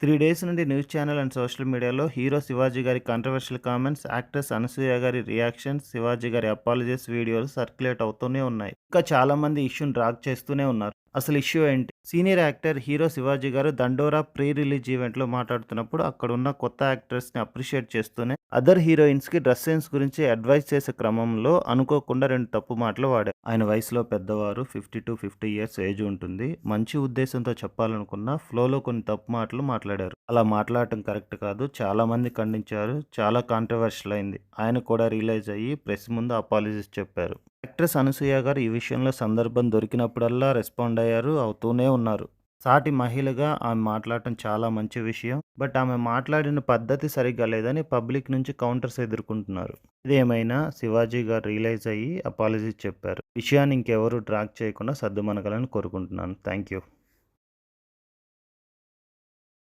3 days నుండి news channel and social మీడియాలో hero Shivaji గారి కాంట్రోవర్షియల్ కామెంట్స్, యాక్ట్రెస్ అనసూయ గారి రియాక్షన్స్, శివాజీ గారి అపాలజీస్ వీడియోలు సర్క్యులేట్ అవుతూనే ఉన్నాయి. ఇంకా చాలామంది ఇష్యూని డ్రాగ్ చేస్తూనే ఉన్నారు. అసలు ఇష్యూ ఏంటి? సీనియర్ యాక్టర్ హీరో శివాజీ గారు 'దండోరా' ప్రీ రిలీజ్ ఈవెంట్‌లో మాట్లాడుతున్నప్పుడు అక్కడున్న కొత్త యాక్టర్స్‌ని అప్రిషియేట్ చేస్తూనే అదర్ హీరోయిన్స్‌కి డ్రెస్ సెన్స్ గురించి అడ్వైస్ చేసే క్రమంలో అనుకోకుండా 2 తప్పు మాటలు వాడారు. ఆయన వయసులో పెద్దవారు, 50-50 ఇయర్స్ ఏజ్ ఉంటుంది. మంచి ఉద్దేశంతో చెప్పాలనుకున్న ఫ్లోలో కొన్ని తప్పు మాటలు మాట్లాడారు. అలా మాట్లాడటం కరెక్ట్ కాదు. చాలామంది ఖండించారు. చాలా కాంట్రోవర్షియల్ అయింది. ఆయన కూడా రియలైజ్ అయ్యి ప్రెస్ ముందు అపాలజీస్ చెప్పారు. యాక్ట్రెస్ అనసూయ గారు ఈ విషయంలో సందర్భం దొరికినప్పుడల్లా రెస్పాండ్ అవుతూనే ఉన్నారు. సాటి మహిళగా ఆమె మాట్లాడటం చాలా మంచి విషయం. బట్ ఆమె మాట్లాడిన పద్ధతి సరిగ్గా లేదని పబ్లిక్ నుంచి కౌంటర్స్ ఎదుర్కొంటున్నారు. ఇదేమైనా శివాజీ గారు రియలైజ్ అయ్యి అపాలజీ చెప్పారు. విషయాన్ని ఇంకెవరూ డ్రాగ్ చేయకుండా సద్దుమణగాలని కోరుకుంటున్నాను. Thank you.